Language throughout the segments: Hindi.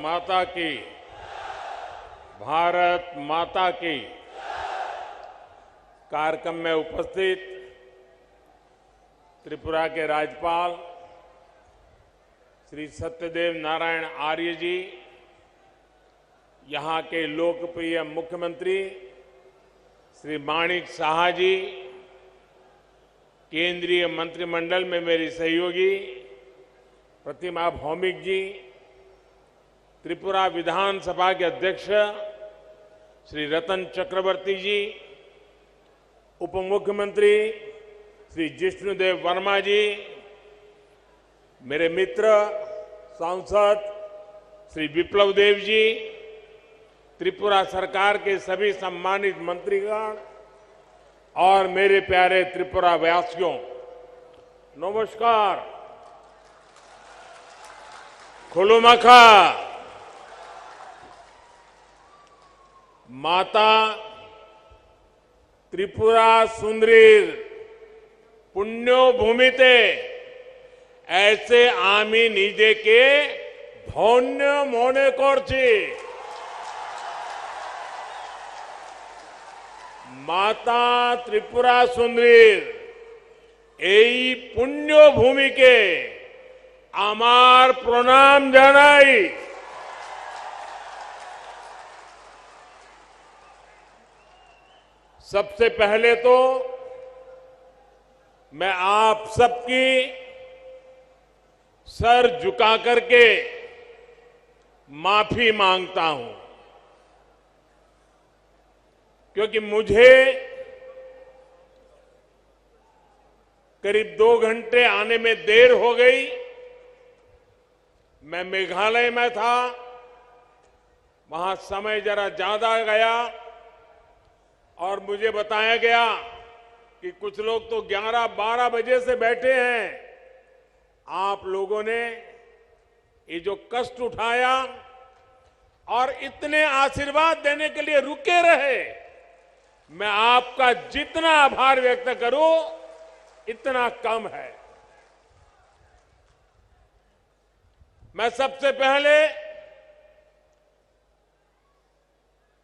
माता की, भारत माता की। कार्यक्रम में उपस्थित त्रिपुरा के राज्यपाल श्री सत्यदेव नारायण आर्य जी, यहां के लोकप्रिय मुख्यमंत्री श्री माणिक साहा जी, केंद्रीय मंत्रिमंडल में मेरी सहयोगी प्रतिमा भौमिक जी, त्रिपुरा विधानसभा के अध्यक्ष श्री रतन चक्रवर्ती जी, उप मुख्यमंत्री श्री जिष्णुदेव वर्मा जी, मेरे मित्र सांसद श्री विप्लव देव जी, त्रिपुरा सरकार के सभी सम्मानित मंत्रीगण और मेरे प्यारे त्रिपुरा वासियों, नमस्कार। खुलुमखा। माता त्रिपुरा सुंदरीर पुण्यो भूमिते ऐसे आमी निजे के धन्य मने करछी। माता त्रिपुरा सुंदरीर এই পুণ্য ভূমিকে আমার প্রণাম জানাই। सबसे पहले तो मैं आप सबकी सर झुका करके माफी मांगता हूं, क्योंकि मुझे करीब 2 घंटे आने में देर हो गई। मैं मेघालय में था, वहां समय जरा ज्यादा गया और मुझे बताया गया कि कुछ लोग तो 11-12 बजे से बैठे हैं। आप लोगों ने ये जो कष्ट उठाया और इतने आशीर्वाद देने के लिए रुके रहे, मैं आपका जितना आभार व्यक्त करूं इतना कम है। मैं सबसे पहले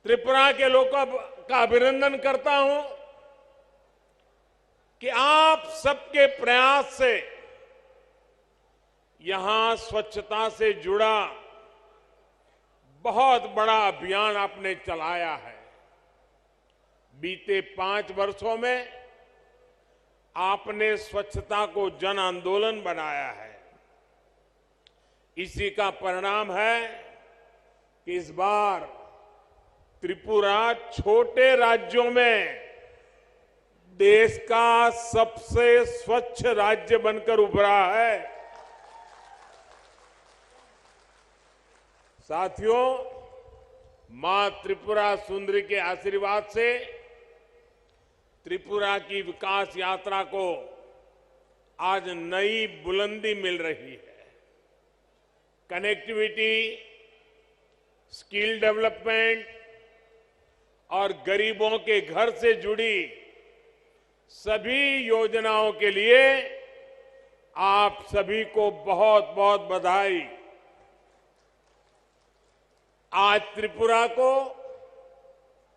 त्रिपुरा के लोगों का अभिनंदन करता हूं कि आप सबके प्रयास से यहां स्वच्छता से जुड़ा बहुत बड़ा अभियान आपने चलाया है। बीते 5 वर्षों में आपने स्वच्छता को जन आंदोलन बनाया है। इसी का परिणाम है कि इस बार त्रिपुरा छोटे राज्यों में देश का सबसे स्वच्छ राज्य बनकर उभरा है। साथियों, मां त्रिपुरा सुंदरी के आशीर्वाद से त्रिपुरा की विकास यात्रा को आज नई बुलंदी मिल रही है। कनेक्टिविटी, स्किल डेवलपमेंट और गरीबों के घर से जुड़ी सभी योजनाओं के लिए आप सभी को बहुत बहुत बधाई। आज त्रिपुरा को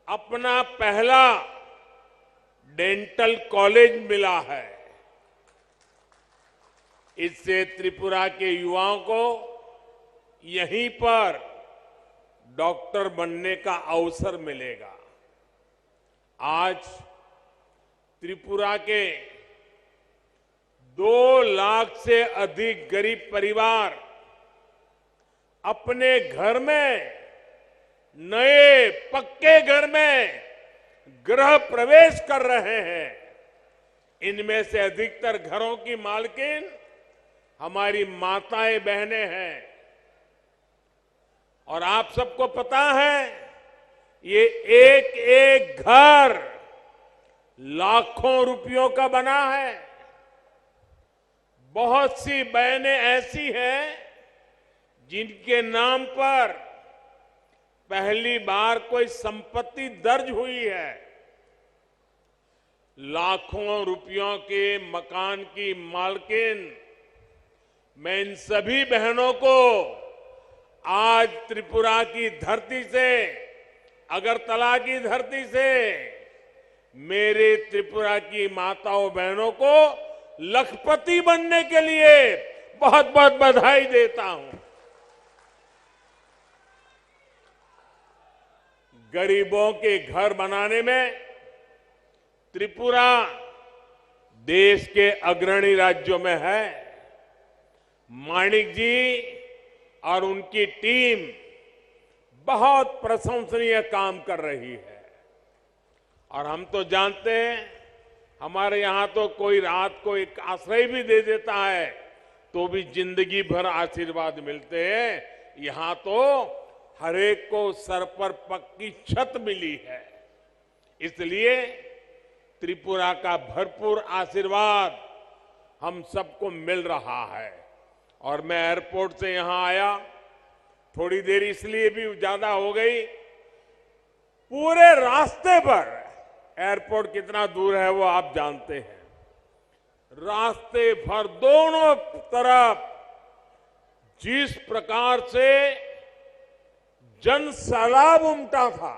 अपना पहला डेंटल कॉलेज मिला है। इससे त्रिपुरा के युवाओं को यहीं पर डॉक्टर बनने का अवसर मिलेगा। आज त्रिपुरा के 2 लाख से अधिक गरीब परिवार अपने घर में, नए पक्के घर में गृह प्रवेश कर रहे हैं। इनमें से अधिकतर घरों की मालकिन हमारी माताएं बहनें हैं। और आप सबको पता है, ये एक एक घर लाखों रुपयों का बना है। बहुत सी बहनें ऐसी हैं जिनके नाम पर पहली बार कोई संपत्ति दर्ज हुई है। लाखों रुपयों के मकान की मालकिन मैं इन सभी बहनों को आज त्रिपुरा की धरती से, अगरतला की धरती से मेरे त्रिपुरा की माताओं बहनों को लखपति बनने के लिए बहुत बहुत बधाई देता हूं। गरीबों के घर बनाने में त्रिपुरा देश के अग्रणी राज्यों में है। माणिक जी और उनकी टीम बहुत प्रशंसनीय काम कर रही है। और हम तो जानते हैं, हमारे यहां तो कोई रात को एक आश्रय भी दे देता है तो भी जिंदगी भर आशीर्वाद मिलते हैं। यहां तो हर एक को सर पर पक्की छत मिली है। इसलिए त्रिपुरा का भरपूर आशीर्वाद हम सबको मिल रहा है। और मैं एयरपोर्ट से यहां आया, थोड़ी देर इसलिए भी ज्यादा हो गई, पूरे रास्ते पर, एयरपोर्ट कितना दूर है वो आप जानते हैं, रास्ते भर दोनों तरफ जिस प्रकार से जन सैलाब उमटा था,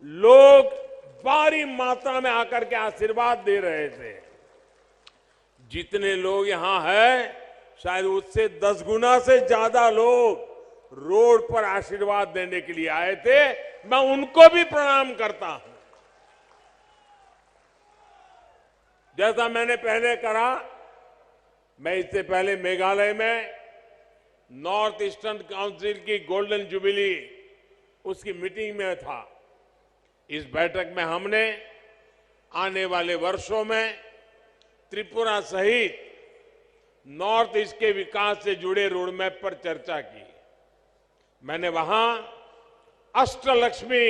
लोग भारी मात्रा में आकर के आशीर्वाद दे रहे थे। जितने लोग यहां हैं, शायद उससे 10 गुना से ज्यादा लोग रोड पर आशीर्वाद देने के लिए आए थे। मैं उनको भी प्रणाम करता हूं। जैसा मैंने पहले कहा, मैं इससे पहले मेघालय में नॉर्थ ईस्टर्न काउंसिल की गोल्डन जुबिली उसकी मीटिंग में था। इस बैठक में हमने आने वाले वर्षों में त्रिपुरा सहित नॉर्थ ईस्ट के विकास से जुड़े रोडमैप पर चर्चा की। मैंने वहां अष्टलक्ष्मी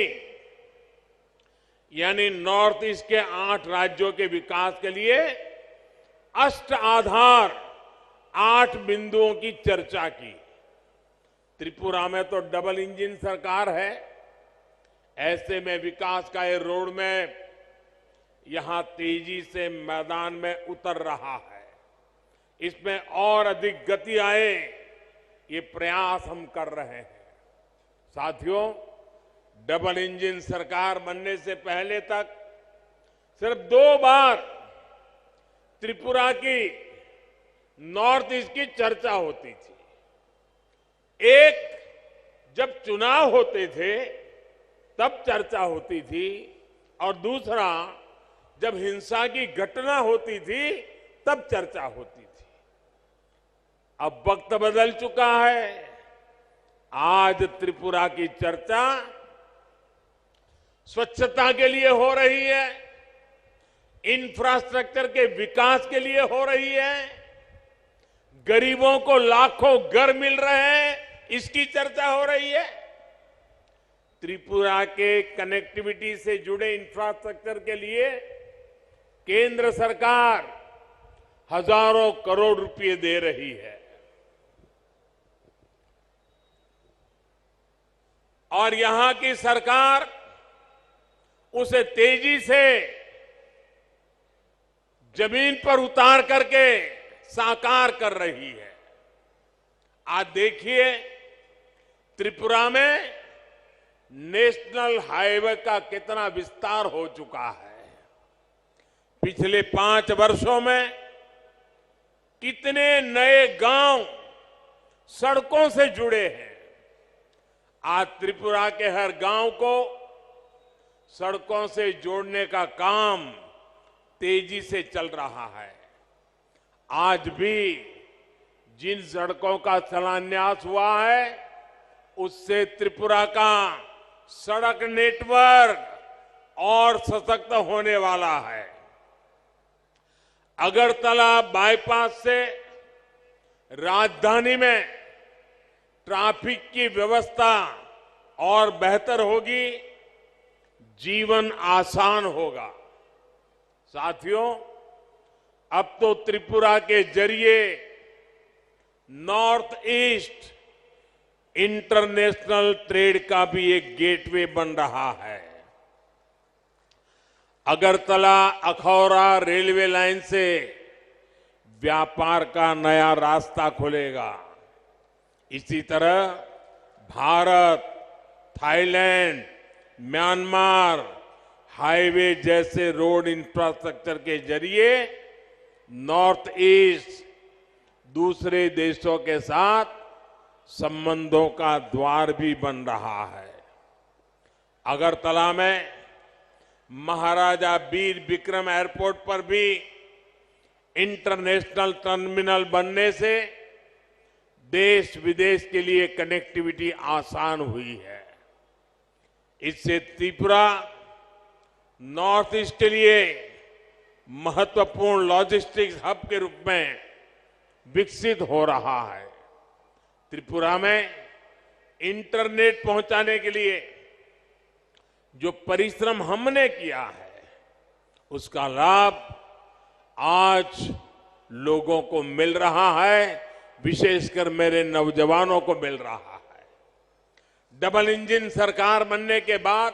यानी नॉर्थ ईस्ट के 8 राज्यों के विकास के लिए अष्ट आधार 8 बिंदुओं की चर्चा की। त्रिपुरा में तो डबल इंजन सरकार है, ऐसे में विकास का ये रोड मैप यहां तेजी से मैदान में उतर रहा है। इसमें और अधिक गति आए, ये प्रयास हम कर रहे हैं। साथियों, डबल इंजन सरकार बनने से पहले तक सिर्फ 2 बार त्रिपुरा की नॉर्थ ईस्ट की चर्चा होती थी। एक जब चुनाव होते थे तब चर्चा होती थी, और दूसरा जब हिंसा की घटना होती थी तब चर्चा होती थी। अब वक्त बदल चुका है। आज त्रिपुरा की चर्चा स्वच्छता के लिए हो रही है, इंफ्रास्ट्रक्चर के विकास के लिए हो रही है, गरीबों को लाखों घर मिल रहे हैं, इसकी चर्चा हो रही है। त्रिपुरा के कनेक्टिविटी से जुड़े इंफ्रास्ट्रक्चर के लिए केंद्र सरकार हजारों करोड़ रुपए दे रही है। और यहां की सरकार उसे तेजी से जमीन पर उतार करके साकार कर रही है। आज देखिए, त्रिपुरा में नेशनल हाईवे का कितना विस्तार हो चुका है। पिछले 5 वर्षों में कितने नए गांव सड़कों से जुड़े हैं। आज त्रिपुरा के हर गांव को सड़कों से जोड़ने का काम तेजी से चल रहा है। आज भी जिन सड़कों का शिलान्यास हुआ है, उससे त्रिपुरा का सड़क नेटवर्क और सशक्त होने वाला है। अगरतला बाईपास से राजधानी में ट्रैफिक की व्यवस्था और बेहतर होगी, जीवन आसान होगा। साथियों, अब तो त्रिपुरा के जरिए नॉर्थ ईस्ट इंटरनेशनल ट्रेड का भी एक गेटवे बन रहा है। अगरतला अखौरा रेलवे लाइन से व्यापार का नया रास्ता खुलेगा। इसी तरह भारत, थाईलैंड, म्यांमार हाईवे जैसे रोड इंफ्रास्ट्रक्चर के जरिए नॉर्थ ईस्ट दूसरे देशों के साथ संबंधों का द्वार भी बन रहा है। अगरतला में महाराजा वीर विक्रम एयरपोर्ट पर भी इंटरनेशनल टर्मिनल बनने से देश विदेश के लिए कनेक्टिविटी आसान हुई है। इससे त्रिपुरा नॉर्थ ईस्ट के लिए महत्वपूर्ण लॉजिस्टिक्स हब के रूप में विकसित हो रहा है। त्रिपुरा में इंटरनेट पहुंचाने के लिए जो परिश्रम हमने किया है उसका लाभ आज लोगों को मिल रहा है, विशेषकर मेरे नौजवानों को मिल रहा है। डबल इंजन सरकार बनने के बाद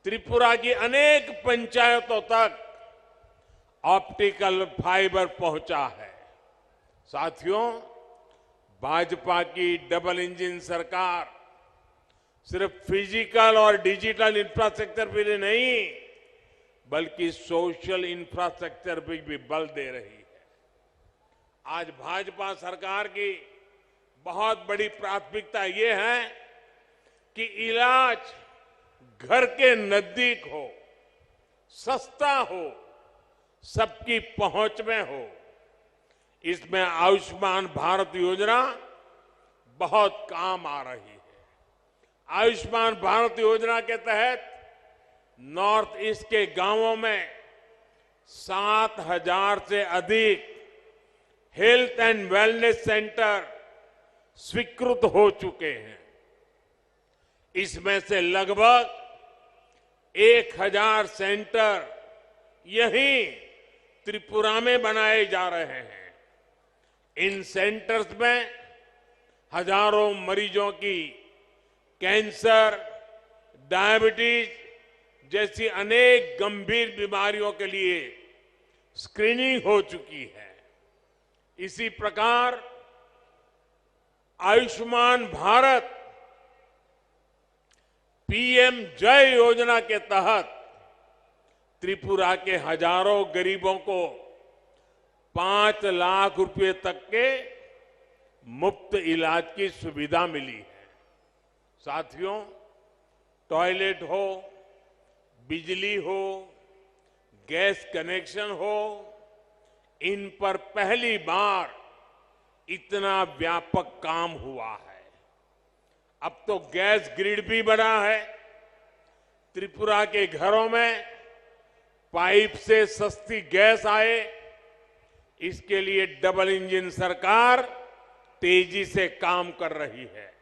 त्रिपुरा की अनेक पंचायतों तक ऑप्टिकल फाइबर पहुंचा है। साथियों, भाजपा की डबल इंजन सरकार सिर्फ फिजिकल और डिजिटल इंफ्रास्ट्रक्चर पर नहीं बल्कि सोशल इंफ्रास्ट्रक्चर पर भी बल दे रही है। आज भाजपा सरकार की बहुत बड़ी प्राथमिकता ये है कि इलाज घर के नजदीक हो, सस्ता हो, सबकी पहुंच में हो। इसमें आयुष्मान भारत योजना बहुत काम आ रही है। आयुष्मान भारत योजना के तहत नॉर्थ ईस्ट के गांवों में 7,000 से अधिक हेल्थ एंड वेलनेस सेंटर स्वीकृत हो चुके हैं। इसमें से लगभग 1,000 सेंटर यहीं त्रिपुरा में बनाए जा रहे हैं। इन सेंटर्स में हजारों मरीजों की कैंसर, डायबिटीज जैसी अनेक गंभीर बीमारियों के लिए स्क्रीनिंग हो चुकी है। इसी प्रकार आयुष्मान भारत पीएम जय योजना के तहत त्रिपुरा के हजारों गरीबों को 5 लाख रुपए तक के मुफ्त इलाज की सुविधा मिली है। साथियों, टॉयलेट हो, बिजली हो, गैस कनेक्शन हो, इन पर पहली बार इतना व्यापक काम हुआ है। अब तो गैस ग्रिड भी बना है। त्रिपुरा के घरों में पाइप से सस्ती गैस आए, इसके लिए डबल इंजन सरकार तेजी से काम कर रही है।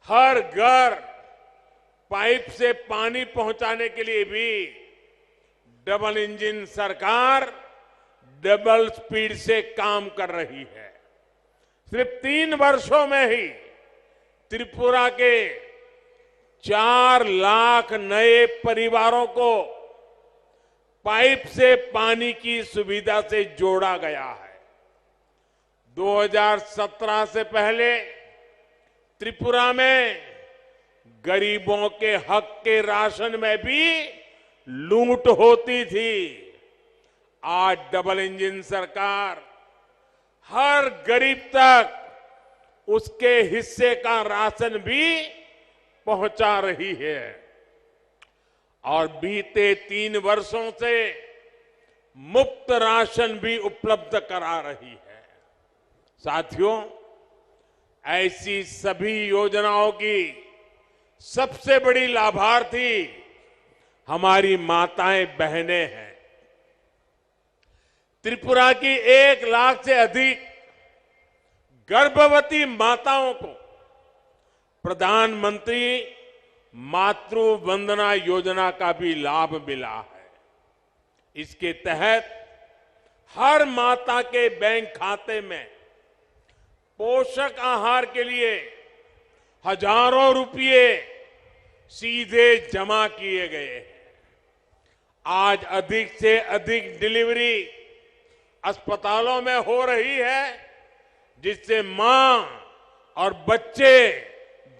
हर घर पाइप से पानी पहुंचाने के लिए भी डबल इंजन सरकार डबल स्पीड से काम कर रही है। सिर्फ 3 वर्षों में ही त्रिपुरा के 4 लाख नए परिवारों को पाइप से पानी की सुविधा से जोड़ा गया है। 2017 से पहले त्रिपुरा में गरीबों के हक के राशन में भी लूट होती थी। आज डबल इंजन सरकार हर गरीब तक उसके हिस्से का राशन भी पहुंचा रही है और बीते 3 वर्षों से मुफ्त राशन भी उपलब्ध करा रही है। साथियों, ऐसी सभी योजनाओं की सबसे बड़ी लाभार्थी हमारी माताएं बहनें हैं। त्रिपुरा की 1 लाख से अधिक गर्भवती माताओं को प्रधानमंत्री मातृ वंदना योजना का भी लाभ मिला है। इसके तहत हर माता के बैंक खाते में पोषक आहार के लिए हजारों रुपये सीधे जमा किए गए हैं। आज अधिक से अधिक डिलीवरी अस्पतालों में हो रही है, जिससे मां और बच्चे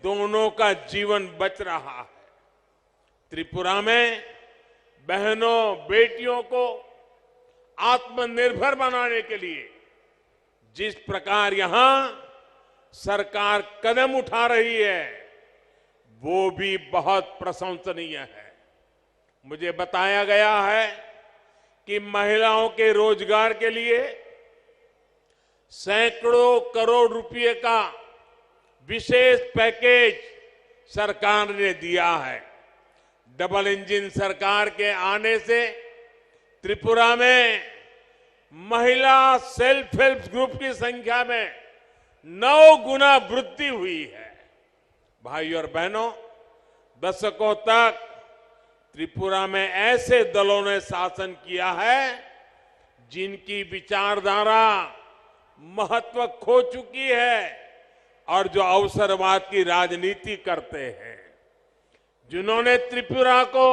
दोनों का जीवन बच रहा है। त्रिपुरा में बहनों बेटियों को आत्मनिर्भर बनाने के लिए जिस प्रकार यहां सरकार कदम उठा रही है वो भी बहुत प्रशंसनीय है। मुझे बताया गया है कि महिलाओं के रोजगार के लिए सैकड़ों करोड़ रुपए का विशेष पैकेज सरकार ने दिया है। डबल इंजन सरकार के आने से त्रिपुरा में महिला सेल्फ हेल्प ग्रुप की संख्या में 9 गुना वृद्धि हुई है। भाइयों और बहनों, दशकों तक त्रिपुरा में ऐसे दलों ने शासन किया है जिनकी विचारधारा महत्व खो चुकी है और जो अवसरवाद की राजनीति करते हैं, जिन्होंने त्रिपुरा को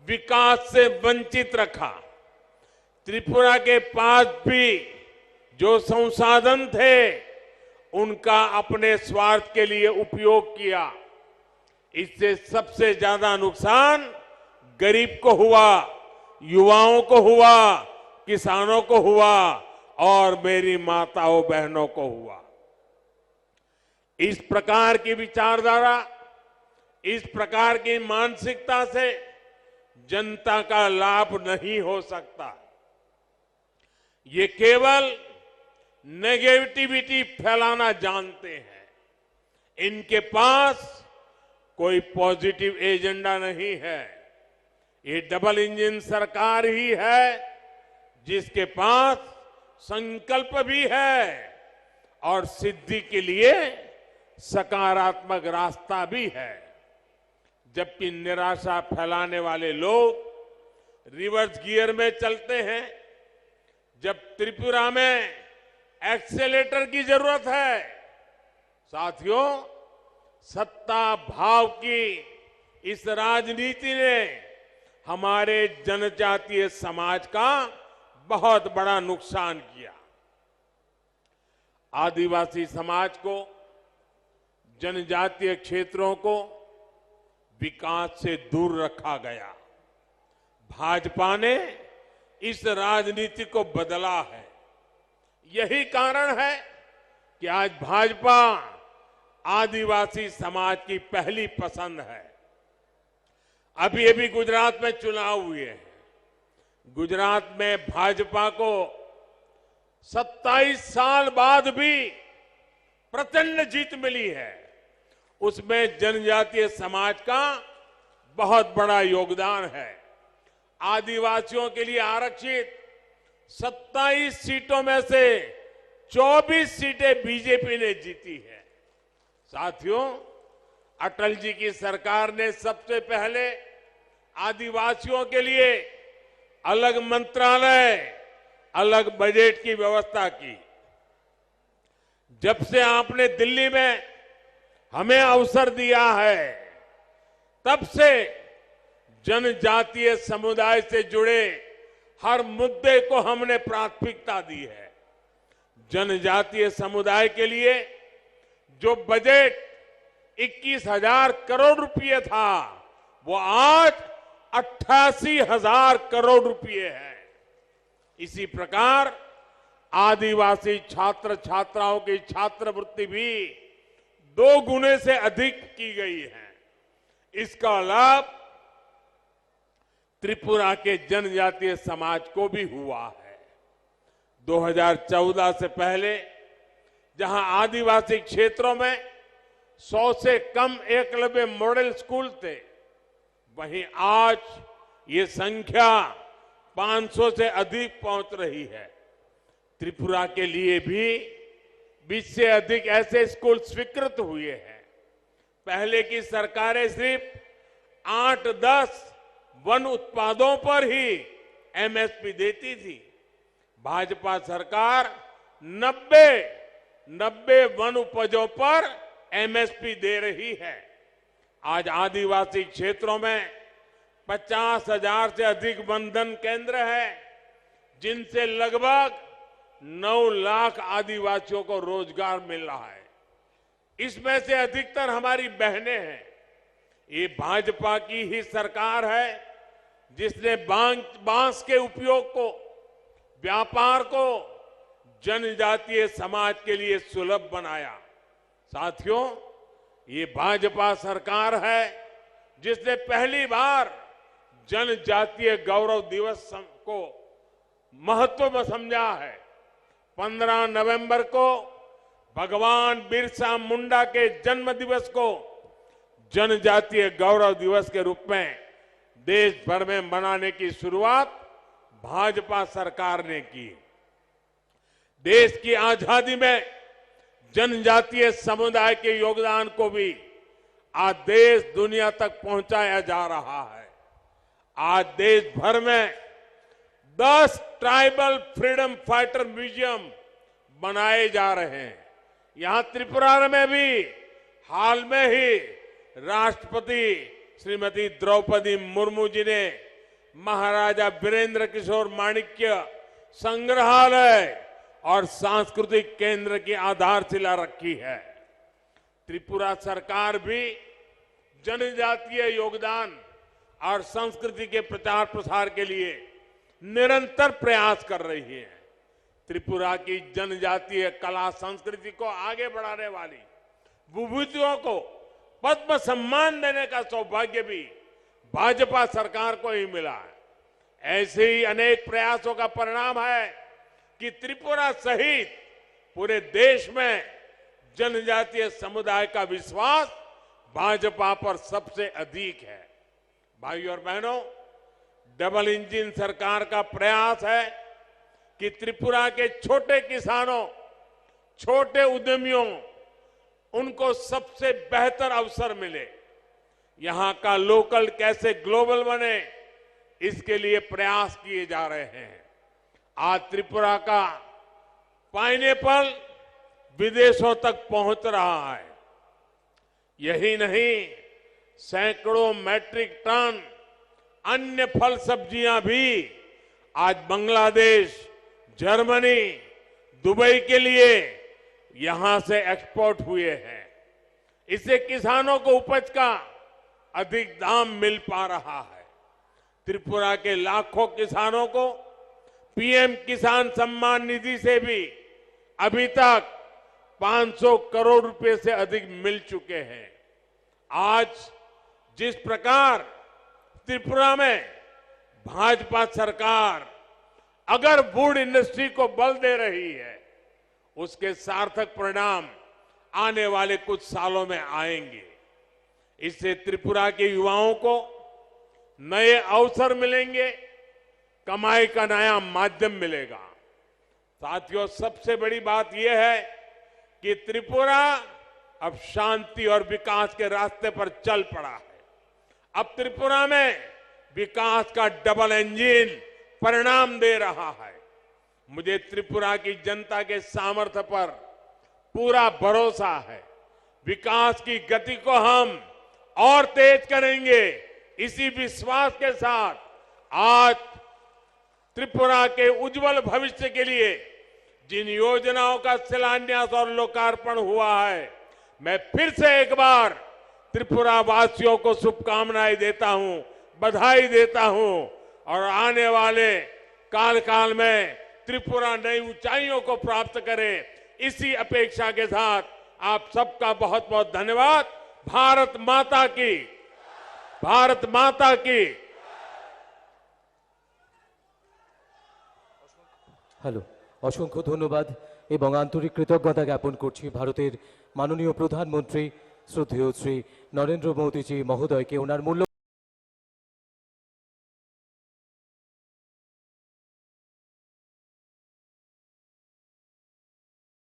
विकास से वंचित रखा। त्रिपुरा के पास भी जो संसाधन थे उनका अपने स्वार्थ के लिए उपयोग किया। इससे सबसे ज्यादा नुकसान गरीब को हुआ, युवाओं को हुआ, किसानों को हुआ और मेरी माताओं बहनों को हुआ। इस प्रकार की विचारधारा, इस प्रकार की मानसिकता से जनता का लाभ नहीं हो सकता। ये केवल नेगेटिविटी फैलाना जानते हैं। इनके पास कोई पॉजिटिव एजेंडा नहीं है। ये डबल इंजन सरकार ही है जिसके पास संकल्प भी है और सिद्धि के लिए सकारात्मक रास्ता भी है। जबकि निराशा फैलाने वाले लोग रिवर्स गियर में चलते हैं। जब त्रिपुरा में एक्सेलेटर की जरूरत है, साथियों, सत्ता भाव की इस राजनीति ने हमारे जनजातीय समाज का बहुत बड़ा नुकसान किया। आदिवासी समाज को, जनजातीय क्षेत्रों को विकास से दूर रखा गया। भाजपा ने इस राजनीति को बदला है। यही कारण है कि आज भाजपा आदिवासी समाज की पहली पसंद है। अभी अभी गुजरात में चुनाव हुए हैं। गुजरात में भाजपा को 27 साल बाद भी प्रचंड जीत मिली है। उसमें जनजातीय समाज का बहुत बड़ा योगदान है। आदिवासियों के लिए आरक्षित 27 सीटों में से 24 सीटें बीजेपी ने जीती है। साथियों, अटल जी की सरकार ने सबसे पहले आदिवासियों के लिए अलग मंत्रालय, अलग बजट की व्यवस्था की। जब से आपने दिल्ली में हमें अवसर दिया है, तब से जनजातीय समुदाय से जुड़े हर मुद्दे को हमने प्राथमिकता दी है। जनजातीय समुदाय के लिए जो बजट 21,000 करोड़ रुपए था, वो आज 88,000 करोड़ रुपए है। इसी प्रकार आदिवासी छात्र छात्राओं की छात्रवृत्ति भी 2 गुने से अधिक की गई है। इसका लाभ त्रिपुरा के जनजातीय समाज को भी हुआ है। 2014 से पहले जहां आदिवासी क्षेत्रों में 100 से कम एकलव्य मॉडल स्कूल थे, वहीं आज ये संख्या 500 से अधिक पहुंच रही है। त्रिपुरा के लिए भी 20 से अधिक ऐसे स्कूल स्वीकृत हुए हैं। पहले की सरकारें सिर्फ 8-10 वन उत्पादों पर ही एमएसपी देती थी। भाजपा सरकार 90 वन उपजों पर एमएसपी दे रही है। आज आदिवासी क्षेत्रों में 50,000 से अधिक वनधन केंद्र है, जिनसे लगभग 9 लाख आदिवासियों को रोजगार मिल रहा है। इसमें से अधिकतर हमारी बहनें हैं। ये भाजपा की ही सरकार है जिसने बांस के उपयोग को, व्यापार को जनजातीय समाज के लिए सुलभ बनाया। साथियों, ये भाजपा सरकार है जिसने पहली बार जनजातीय गौरव दिवस को महत्व में समझा है। 15 नवंबर को भगवान बिरसा मुंडा के जन्म दिवस को जनजातीय गौरव दिवस के रूप में देश भर में मनाने की शुरुआत भाजपा सरकार ने की। देश की आजादी में जनजातीय समुदाय के योगदान को भी आज देश दुनिया तक पहुंचाया जा रहा है। आज देश भर में 10 ट्राइबल फ्रीडम फाइटर म्यूजियम बनाए जा रहे हैं। यहां त्रिपुरा में भी हाल में ही राष्ट्रपति श्रीमती द्रौपदी मुर्मू जी ने महाराजा वीरेंद्र किशोर माणिक्य संग्रहालय और सांस्कृतिक केंद्र की आधारशिला रखी है। त्रिपुरा सरकार भी जनजातीय योगदान और संस्कृति के प्रचार प्रसार के लिए निरंतर प्रयास कर रही है। त्रिपुरा की जनजातीय कला संस्कृति को आगे बढ़ाने वाली विभूतियों को पद्म सम्मान देने का सौभाग्य भी भाजपा सरकार को ही मिला है। ऐसे ही अनेक प्रयासों का परिणाम है कि त्रिपुरा सहित पूरे देश में जनजातीय समुदाय का विश्वास भाजपा पर सबसे अधिक है। भाइयों और बहनों, डबल इंजन सरकार का प्रयास है कि त्रिपुरा के छोटे किसानों, छोटे उद्यमियों, उनको सबसे बेहतर अवसर मिले। यहां का लोकल कैसे ग्लोबल बने, इसके लिए प्रयास किए जा रहे हैं। आज त्रिपुरा का पाइनएप्पल विदेशों तक पहुंच रहा है। यही नहीं, सैकड़ों मैट्रिक टन अन्य फल सब्जियां भी आज बांग्लादेश, जर्मनी, दुबई के लिए यहां से एक्सपोर्ट हुए हैं। इससे किसानों को उपज का अधिक दाम मिल पा रहा है। त्रिपुरा के लाखों किसानों को पीएम किसान सम्मान निधि से भी अभी तक 500 करोड़ रुपए से अधिक मिल चुके हैं। आज जिस प्रकार त्रिपुरा में भाजपा सरकार अगर वुड इंडस्ट्री को बल दे रही है, उसके सार्थक परिणाम आने वाले कुछ सालों में आएंगे। इससे त्रिपुरा के युवाओं को नए अवसर मिलेंगे, कमाई का नया माध्यम मिलेगा। साथियों, सबसे बड़ी बात यह है कि त्रिपुरा अब शांति और विकास के रास्ते पर चल पड़ा है। अब त्रिपुरा में विकास का डबल इंजन परिणाम दे रहा है। मुझे त्रिपुरा की जनता के सामर्थ्य पर पूरा भरोसा है। विकास की गति को हम और तेज करेंगे। इसी विश्वास के साथ आज त्रिपुरा के उज्जवल भविष्य के लिए जिन योजनाओं का शिलान्यास और लोकार्पण हुआ है, मैं फिर से एक बार त्रिपुरा वासियों को शुभकामनाएं देता हूं, बधाई देता हूं और आने वाले काल में त्रिपुरा नई ऊंचाइयों को प्राप्त करे, इसी अपेक्षा के साथ आप सबका बहुत बहुत धन्यवाद। भारत माता की, भारत माता की। হ্যালো, অসংখ্য ধন্যবাদ এবং আন্তরিক কৃতজ্ঞতা জ্ঞাপন করছি ভারতের মাননীয় প্রধানমন্ত্রী শ্রদ্ধেয় শ্রী নরেন্দ্র মোদীজি মহোদয়কে ওনার মূল্য